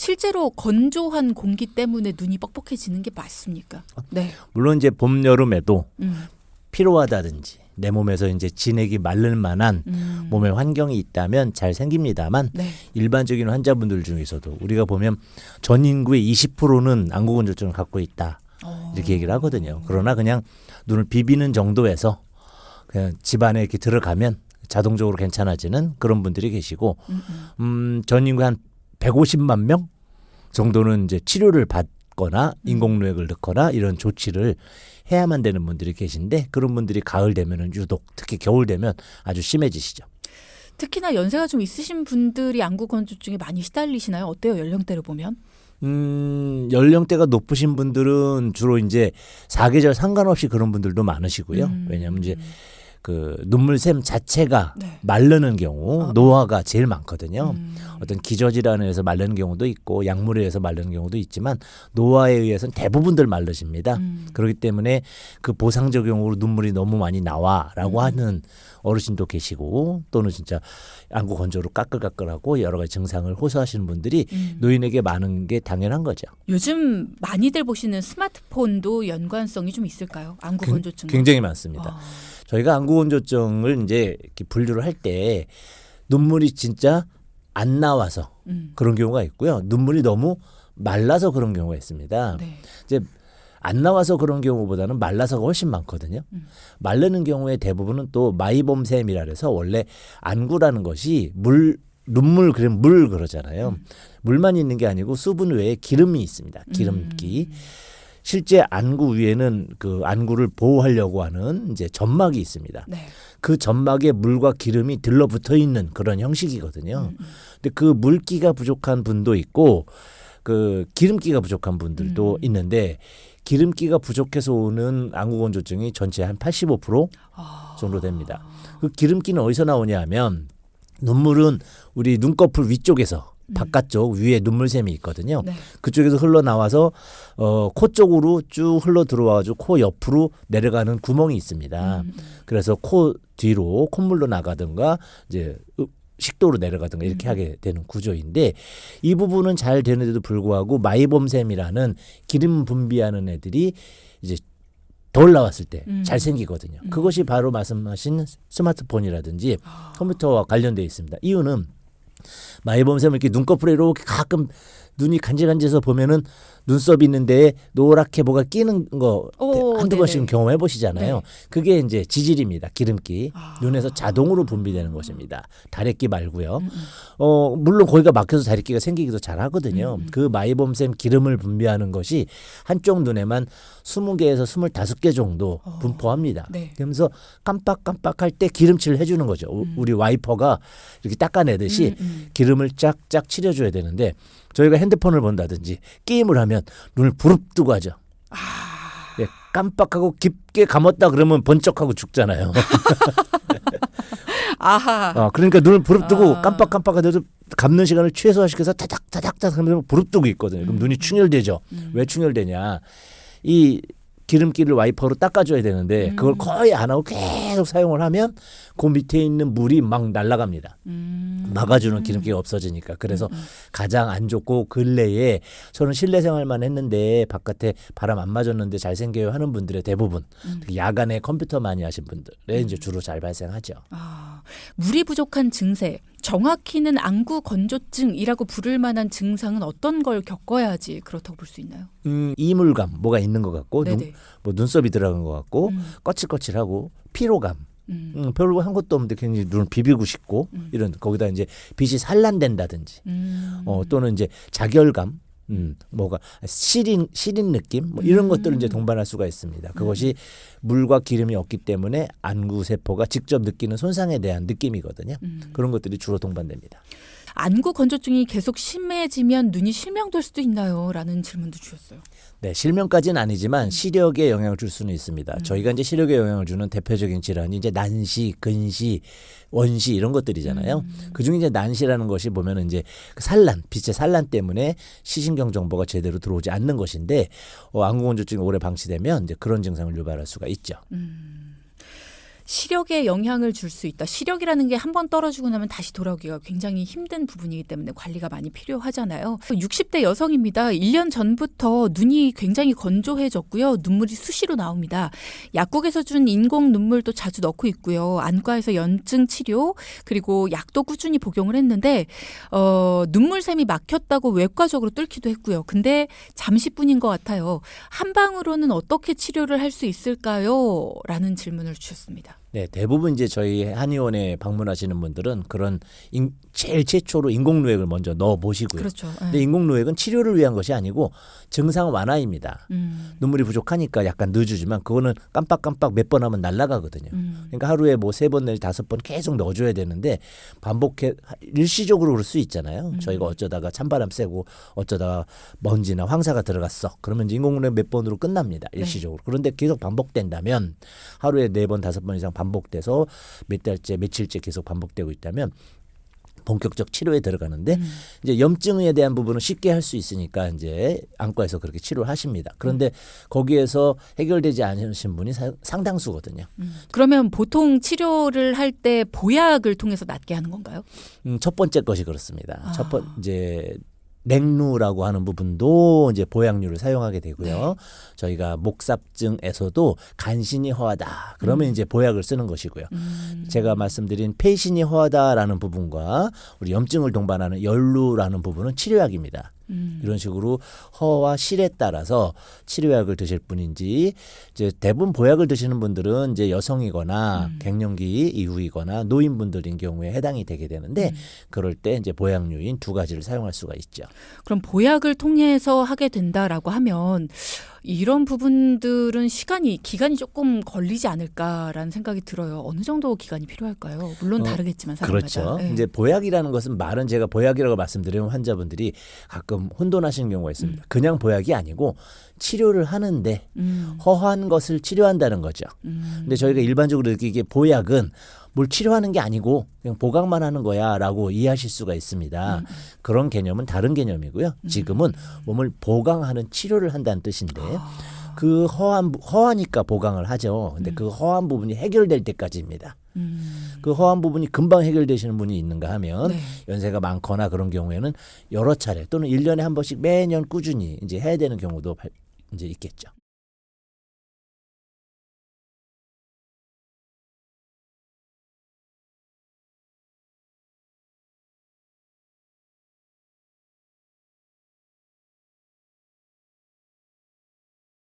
실제로 건조한 공기 때문에 눈이 뻑뻑해지는 게 맞습니까? 네. 물론 이제 봄 여름에도 피로하다든지 내 몸에서 이제 진액이 마를 만한 몸의 환경이 있다면 잘 생깁니다만 네. 일반적인 환자분들 중에서도 우리가 보면 전 인구의 20%는 안구건조증을 갖고 있다 이렇게 얘기를 하거든요. 그러나 그냥 눈을 비비는 정도에서 그냥 집안에 이렇게 들어가면 자동적으로 괜찮아지는 그런 분들이 계시고 전 인구 한 150만 명 정도는 이제 치료를 받거나 인공노획을 넣거나 이런 조치를 해야만 되는 분들이 계신데 그런 분들이 가을 되면은 유독 특히 겨울 되면 아주 심해지시죠. 특히나 연세가 좀 있으신 분들이 안구 건조증에 많이 시달리시나요? 어때요? 연령대를 보면? 연령대가 높으신 분들은 주로 이제 사계절 상관없이 그런 분들도 많으시고요. 왜냐하면 이제 그 눈물샘 자체가 네. 마르는 경우 노화가 제일 많거든요. 어떤 기저질환에 의해서 마르는 경우도 있고 약물에 의해서 마르는 경우도 있지만 노화에 의해서는 대부분들 마르십니다. 그렇기 때문에 그 보상적용으로 눈물이 너무 많이 나와라고 하는 어르신도 계시고 또는 진짜 안구 건조로 까끌까끌하고 여러 가지 증상을 호소하시는 분들이 노인에게 많은 게 당연한 거죠. 요즘 많이들 보시는 스마트폰도 연관성이 좀 있을까요? 안구 건조증. 굉장히 많습니다. 저희가 안구 건조증을 이제 이렇게 분류를 할 때 눈물이 진짜 안 나와서 그런 경우가 있고요. 눈물이 너무 말라서 그런 경우가 있습니다. 네. 이제 안 나와서 그런 경우보다는 말라서가 훨씬 많거든요. 마르는 경우에 대부분은 또 마이봄샘이라 해서 원래 안구라는 것이 눈물 그러면 물 그러잖아요. 물만 있는 게 아니고 수분 외에 기름이 있습니다. 기름기. 실제 안구 위에는 그 안구를 보호하려고 하는 이제 점막이 있습니다. 네. 그 점막에 물과 기름이 들러붙어 있는 그런 형식이거든요. 근데 그 물기가 부족한 분도 있고 그 기름기가 부족한 분들도 있는데 기름기가 부족해서 오는 안구 건조증이 전체 한 85% 정도 됩니다. 그 기름기는 어디서 나오냐 하면 눈물은 우리 눈꺼풀 위쪽에서 바깥쪽 위에 눈물샘이 있거든요. 네. 그쪽에서 흘러나와서 코 쪽으로 쭉 흘러 들어와가지고 코 옆으로 내려가는 구멍이 있습니다. 그래서 코 뒤로 콧물로 나가든가 이제 식도로 내려가든가 이렇게 하게 되는 구조인데 이 부분은 잘 되는데도 불구하고 마이봄샘이라는 기름 분비하는 애들이 이제 덜 나왔을 때 잘 생기거든요. 그것이 바로 말씀하신 스마트폰이라든지 컴퓨터와 관련되어 있습니다. 이유는 마이봄샘을 이렇게 눈꺼풀에 이렇게 가끔 눈이 간질간질해서 보면은 눈썹이 있는데 노랗게 뭐가 끼는 거 한두 번씩은 경험해 보시잖아요. 네. 그게 이제 지질입니다. 기름기. 눈에서 자동으로 분비되는 것입니다. 다래끼 말고요. 물론 거기가 막혀서 다래끼가 생기기도 잘 하거든요. 그 마이봄샘 기름을 분비하는 것이 한쪽 눈에만 20개에서 25개 정도 분포합니다. 네. 그러면서 깜빡깜빡할 때 기름칠을 해주는 거죠. 우리 와이퍼가 이렇게 닦아내듯이 기름을 쫙쫙 칠해줘야 되는데 저희가 핸드폰을 본다든지 게임을 하면 눈을 부릅뜨고 하죠. 예, 깜빡하고 깊게 감았다 그러면 번쩍하고 죽잖아요. 아하. 그러니까 눈을 부릅뜨고 깜빡깜빡하더라도 감는 시간을 최소화시켜서 타닥타닥타닥 하면서 부릅뜨고 있거든요. 그럼 눈이 충혈되죠. 왜 충혈되냐. 이 기름기를 와이퍼로 닦아줘야 되는데 그걸 거의 안 하고 계속 사용을 하면 그 밑에 있는 물이 막 날아갑니다. 막아주는 기름기가 없어지니까. 그래서 가장 안 좋고 근래에 저는 실내 생활만 했는데 바깥에 바람 안 맞았는데 잘생겨요 하는 분들의 대부분 야간에 컴퓨터 많이 하신 분들에 이제 주로 잘 발생하죠. 물이 부족한 증세, 정확히는 안구 건조증이라고 부를 만한 증상은 어떤 걸 겪어야지 그렇다고 볼 수 있나요? 이물감 뭐가 있는 것 같고 네네. 눈썹이 들어간 것 같고 거칠거칠하고 피로감 별로 한 것도 없는데 굉장히 눈을 비비고 싶고 이런 거기다 이제 빛이 산란된다든지 또는 이제 자결감 뭐가 시린 느낌 뭐 이런 것들을 이제 동반할 수가 있습니다. 그것이 물과 기름이 없기 때문에 안구 세포가 직접 느끼는 손상에 대한 느낌이거든요. 그런 것들이 주로 동반됩니다. 안구 건조증이 계속 심해지면 눈이 실명될 수도 있나요? 라는 질문도 주셨어요. 네, 실명까지는 아니지만 시력에 영향을 줄 수는 있습니다. 저희가 이제 시력에 영향을 주는 대표적인 질환이 이제 난시, 근시, 원시 이런 것들이잖아요. 그중에 이제 난시라는 것이 보면은 이제 산란, 빛의 산란 때문에 시신경 정보가 제대로 들어오지 않는 것인데 안구 건조증이 오래 방치되면 이제 그런 증상을 유발할 수가 있죠. 시력에 영향을 줄 수 있다. 시력이라는 게 한 번 떨어지고 나면 다시 돌아오기가 굉장히 힘든 부분이기 때문에 관리가 많이 필요하잖아요. 60대 여성입니다. 1년 전부터 눈이 굉장히 건조해졌고요. 눈물이 수시로 나옵니다. 약국에서 준 인공 눈물도 자주 넣고 있고요. 안과에서 연증 치료 그리고 약도 꾸준히 복용을 했는데 눈물샘이 막혔다고 외과적으로 뚫기도 했고요. 근데 잠시뿐인 것 같아요. 한방으로는 어떻게 치료를 할 수 있을까요? 라는 질문을 주셨습니다. 네, 대부분 이제 저희 한의원에 방문하시는 분들은 그런 제일 최초로 인공누액을 먼저 넣어 보시고요. 그렇죠. 근데 인공누액은 치료를 위한 것이 아니고 증상 완화입니다. 눈물이 부족하니까 약간 늦어지만 그거는 깜빡깜빡 몇 번 하면 날아가거든요. 그러니까 하루에 뭐 3번 내지 5번 계속 넣어줘야 되는데 반복해 일시적으로 그럴 수 있잖아요. 저희가 어쩌다가 찬바람 쐬고 어쩌다가 먼지나 황사가 들어갔어. 그러면 이제 인공누액 몇 번으로 끝납니다. 일시적으로. 그런데 계속 반복된다면 하루에 4번 5번 이상 반복돼서 몇 달째 며칠째 계속 반복되고 있다면 본격적 치료에 들어가는데 이제 염증에 대한 부분은 쉽게 할 수 있으니까 이제 안과에서 그렇게 치료를 하십니다. 그런데 거기에서 해결되지 않으신 분이 상당수거든요. 그러면 보통 치료를 할 때 보약을 통해서 낫게 하는 건가요? 첫 번째 것이 그렇습니다. 이제 냉루라고 하는 부분도 이제 보약류를 사용하게 되고요. 네. 저희가 목삽증에서도 간신히 허하다. 그러면 이제 보약을 쓰는 것이고요. 제가 말씀드린 폐신이 허하다라는 부분과 우리 염증을 동반하는 열루라는 부분은 치료약입니다. 이런 식으로 허와 실에 따라서 치료약을 드실 분인지 이제 대부분 보약을 드시는 분들은 이제 여성이거나 갱년기 이후이거나 노인분들인 경우에 해당이 되게 되는데 그럴 때 이제 보약류인 2가지를 사용할 수가 있죠. 그럼 보약을 통해서 하게 된다라고 하면 이런 부분들은 기간이 조금 걸리지 않을까라는 생각이 들어요. 어느 정도 기간이 필요할까요? 물론 다르겠지만 사람마다. 그렇죠. 네. 이제 보약이라는 것은 말은 제가 보약이라고 말씀드리면 환자분들이 가끔 혼돈하시는 경우가 있습니다. 그냥 보약이 아니고 치료를 하는데 허한 것을 치료한다는 거죠. 근데 저희가 일반적으로 느끼기에 보약은 뭘 치료하는 게 아니고 그냥 보강만 하는 거야라고 이해하실 수가 있습니다. 그런 개념은 다른 개념이고요. 지금은 몸을 보강하는 치료를 한다는 뜻인데 그 허하니까 보강을 하죠. 근데 그 허한 부분이 해결될 때까지입니다. 그 허한 부분이 금방 해결되시는 분이 있는가 하면 네. 연세가 많거나 그런 경우에는 여러 차례 또는 1년에 한 번씩 매년 꾸준히 이제 해야 되는 경우도 이제 있겠죠.